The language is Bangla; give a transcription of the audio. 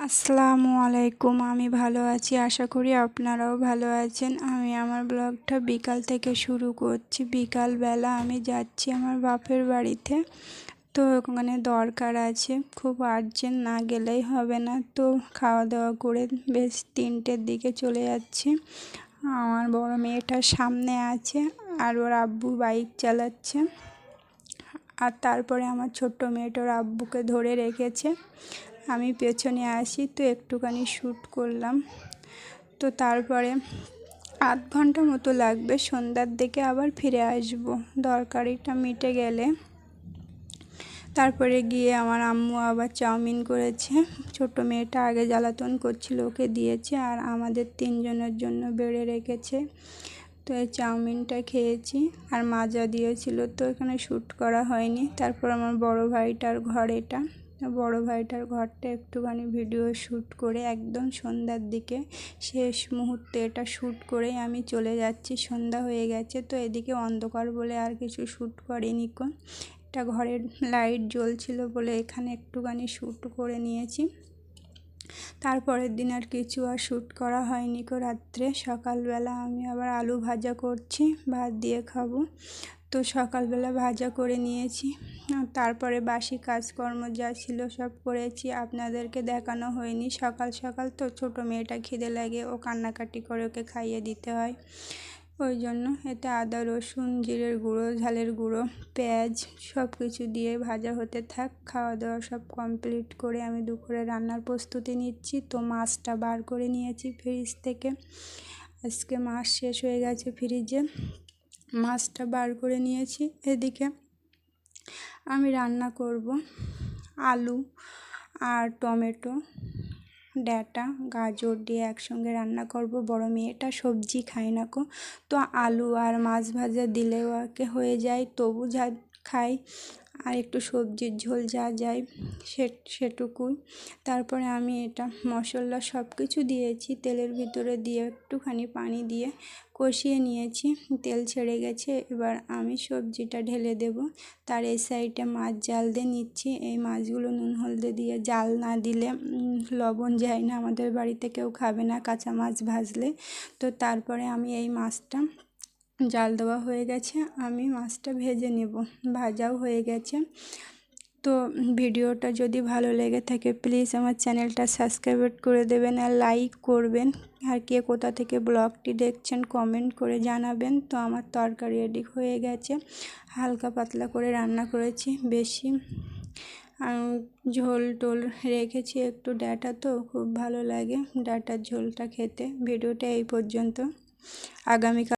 আসসালামু আলাইকুম। আমি ভালো আছি, আশা করি আপনারাও ভালো আছেন। আমি আমার ব্লগটা বিকাল থেকে শুরু করছি। বিকালবেলা আমি যাচ্ছি আমার বাপের বাড়িতে, তো ওখানে দরকার আছে, খুব আর্জেন্ট, না গেলেই হবে না। তো খাওয়া দাওয়া করে বেশ 3টের দিকে চলে যাচ্ছি। আমার বড় মেয়েটা সামনে আছে আর ওর আব্বু বাইক চালাচ্ছে, আর তারপরে আমার ছোট্ট মেয়েটার আব্বুকে ধরে রেখেছে। আমি পেছনে আসি, তো একটুখানি শ্যুট করলাম। তো তারপরে আধ ঘন্টা মতো লাগবে, সন্ধ্যার দিকে আবার ফিরে আসব দরকারিটা মিটে গেলে। তারপরে গিয়ে আমার আম্মু আবার চাউমিন করেছে। ছোট মেয়েটা আগে জ্বালাতন করছিল, ওকে দিয়েছে, আর আমাদের 3জনের জন্য বেড়ে রেখেছে। তো এই চাউমিনটা খেয়েছি, আর মাজা দিয়েছিল, তো এখানে শ্যুট করা হয়নি। তারপর আমার বড় ভাইটার ঘর এটা, বড় ভাইটার ঘরটা একটুখানি ভিডিও শ্যুট করে একদম সন্ধ্যার দিকে শেষ মুহূর্তে এটা শ্যুট করে আমি চলে যাচ্ছি। সন্ধ্যা হয়ে গেছে, তো এদিকে অন্ধকার বলে আর কিছু শ্যুট করিনি। এটা ঘরের লাইট জ্বলছিল বলে এখানে একটুখানি শ্যুট করে নিয়েছি। তারপরের দিন আর কিছু আর শ্যুট করা হয়নি। রাত্রে সকালবেলা আমি আবার আলু ভাজা করছি, ভাত দিয়ে খাবো। তো সকালবেলা ভাজা করে নিয়েছি, তারপরে বাসি কাজকর্ম যা ছিল সব করেছি, আপনাদেরকে দেখানো হয়নি। সকাল সকাল তো ছোট মেয়েটা খিদে লাগে, ও কান্নাকাটি করে, ওকে খাইয়ে দিতে হয়। ওই জন্য এতে আদা রসুন জিরের গুঁড়ো ঝালের গুঁড়ো পেঁয়াজ সব কিছু দিয়ে ভাজা হতে থাক। খাওয়া দাওয়া সব কমপ্লিট করে আমি দুপুরে রান্নার প্রস্তুতি নিচ্ছি। তো মাছটা বার করে নিয়েছি ফ্রিজ থেকে, আজকে মাছ শেষ হয়ে গেছে ফ্রিজে, মাছটা বার করে নিয়েছি। এদিকে আমি রান্না করব আলু আর টমেটো, ডাঁটা, গাজর দিয়ে একসঙ্গে রান্না করব। বড় মেয়েটা সবজি খায় না কো, তো আলু আর মাছ ভাজা দিলেও ওকে হয়ে যায়, তবু যা খাই, আর একটু সবজির ঝোল যা যায় সেটুকুই। তারপরে আমি এটা মশলা সব কিছু দিয়েছি, তেলের ভিতরে দিয়ে একটুখানি পানি দিয়ে কষিয়ে নিয়েছি, তেল ছেড়ে গেছে। এবার আমি সবজিটা ঢেলে দেব। তার এই সাইডে মাছ জাল দিয়ে নিচ্ছি। এই মাছগুলো নুন হলদে দিয়ে জাল না দিলে লবণ যায় না, আমাদের বাড়িতে কেউ খাবে না কাঁচা মাছ ভাজলে। তো তারপরে আমি এই মাছটা জাল দেওয়া হয়ে গেছে, আমি মাছটা ভেজে নেব, ভাজাও হয়ে গেছে। তো ভিডিওটা যদি ভালো লেগে থাকে প্লিজ আমার চ্যানেলটা সাবস্ক্রাইব করে দেবেন আর লাইক করবেন, আর কে কোথা থেকে ব্লগটি দেখছেন কমেন্ট করে জানাবেন। তো আমার তরকারি রেডি হয়ে গেছে, হালকা পাতলা করে রান্না করেছি, বেশি ঝোল টোল রেখেছি একটু। ডাঁটা তো খুব ভালো লাগে ডাঁটার ঝোলটা খেতে। ভিডিওটা এই পর্যন্ত, আগামীকাল